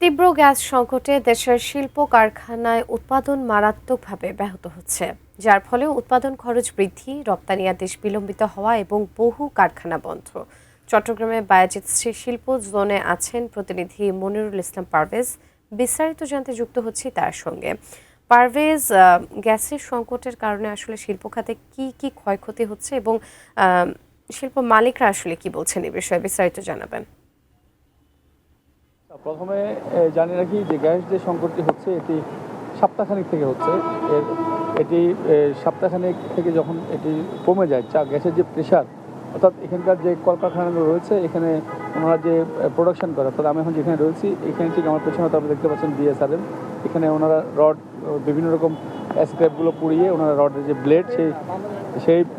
তীব্র গ্যাস সংকটে দেশের শিল্প কারখানায় উৎপাদন মারাত্মকভাবে ব্যাহত হচ্ছে, যার ফলে উৎপাদন খরচ বৃদ্ধি, রপ্তানি আদেশ বিলম্বিত হওয়া এবং বহু কারখানা বন্ধ। চট্টগ্রামে বায়াজিৎ শিল্প জোনে আছেন প্রতিনিধি মনিরুল ইসলাম পারভেজ। বিস্তারিত জানতে যুক্ত হচ্ছি তার সঙ্গে। পারভেজ, গ্যাসের সংকটের কারণে আসলে শিল্প খাতে কি ক্ষয়ক্ষতি হচ্ছে এবং শিল্প মালিকরা আসলে কি বলছেন এই বিষয়ে বিস্তারিত জানাবেন। প্রথমে জানি রাখি যে গ্যাস যে সংকটটি হচ্ছে এটি সপ্তাহখানেক থেকে হচ্ছে। এটি সপ্তাহখানেক থেকে যখন এটি কমে যায়, গ্যাসের যে প্রেশার, অর্থাৎ এখানকার যে কলকারখানাগুলো রয়েছে এখানে ওনারা যে প্রোডাকশন করে, অর্থাৎ আমি এখন যেখানে রয়েছি এখানে ঠিক আমার পেছনে আপনি দেখতে পাচ্ছেন বিএসআরএম। এখানে ওনারা রড বিভিন্ন রকম স্ক্র্যাপগুলো পুড়িয়ে ওনারা রডের যে ব্লেড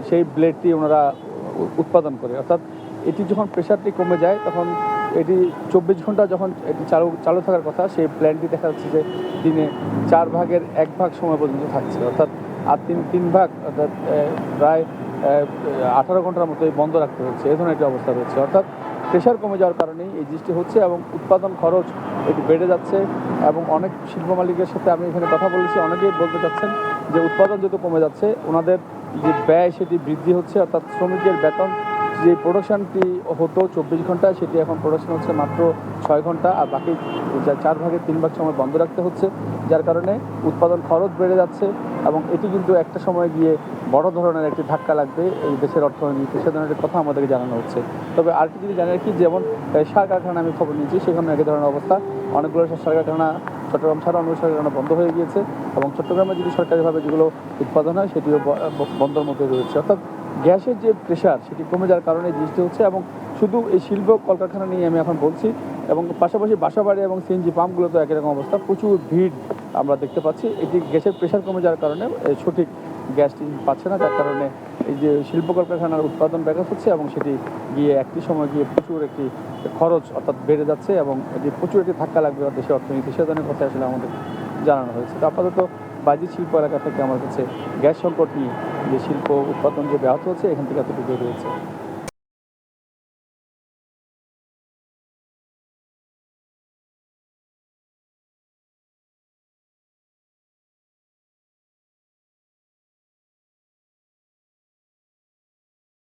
সেই ব্লেডটি ওনারা উৎপাদন করে। অর্থাৎ এটি যখন প্রেশারটি কমে যায় তখন এটি 24 ঘন্টা যখন এটি চালু থাকার কথা, সেই প্ল্যানটি দেখা যাচ্ছে যে দিনে 4 ভাগের 1 ভাগ সময় পর্যন্ত থাকছে, অর্থাৎ আর তিন ভাগ অর্থাৎ প্রায় 18 ঘন্টার মতো বন্ধ রাখতে হচ্ছে। এই ধরনের একটি অবস্থা রয়েছে। অর্থাৎ প্রেশার কমে যাওয়ার কারণেই এই জিনিসটি হচ্ছে এবং উৎপাদন খরচ এটি বেড়ে যাচ্ছে। এবং অনেক শিল্প মালিকের সাথে আমি এখানে কথা বলেছি, অনেকেই বলতে চাচ্ছেন যে উৎপাদন যেহেতু কমে যাচ্ছে ওনাদের যে ব্যয় সেটি বৃদ্ধি হচ্ছে, অর্থাৎ শ্রমিকের বেতন যে প্রোডাকশানটি হতো 24 ঘন্টা সেটি এখন প্রোডাকশন হচ্ছে মাত্র 6 ঘন্টা, আর বাকি 4 ভাগের 3 ভাগ সময় বন্ধ রাখতে হচ্ছে, যার কারণে উৎপাদন খরচ বেড়ে যাচ্ছে। এবং এটি কিন্তু একটা সময় গিয়ে বড় ধরনের একটি ধাক্কা লাগবে এই দেশের অর্থনীতিতে, সে ধরনের কথা আমাদেরকে জানানো হচ্ছে। তবে আরেকটি যদি জানি রাখি, যেমন সার কারখানা আমি খবর নিয়েছি, সেখানে একই ধরনের অবস্থা। অনেকগুলো সার কারখানা চট্টগ্রাম ছাড়া অন্য সার কারখানা বন্ধ হয়ে গিয়েছে এবং চট্টগ্রামে যদি সরকারিভাবে যেগুলো উৎপাদন হয় সেটিও বন্ধের মধ্যে রয়েছে। অর্থাৎ গ্যাসের যে প্রেশার সেটি কমে যাওয়ার কারণে জিনিসটি হচ্ছে। এবং শুধু এই শিল্প কলকারখানা নিয়ে আমি এখন বলছি, এবং পাশাপাশি বাসাবাড়ি এবং সিএনজি পাম্পগুলো তো একই রকম অবস্থা, প্রচুর ভিড় আমরা দেখতে পাচ্ছি। এটি গ্যাসের প্রেশার কমে যাওয়ার কারণে সঠিক গ্যাসটি পাচ্ছে না, যার কারণে এই যে শিল্প কলকারখানার উৎপাদন ব্যাঘাত হচ্ছে এবং সেটি গিয়ে একটি সময় গিয়ে প্রচুর একটি খরচ অর্থাৎ বেড়ে যাচ্ছে এবং এটি প্রচুর একটি ধাক্কা লাগবে দেশের অর্থনীতি, সে ধরনের কথা আসলে আমাদের জানানো হয়েছে। তো আপাতত বাজিত শিল্প এলাকা থেকে আমার কাছে গ্যাস সংকট নিয়ে যে শিল্প উৎপাদন যে ব্যাহত হচ্ছে এখান থেকে এতটুকু রয়েছে।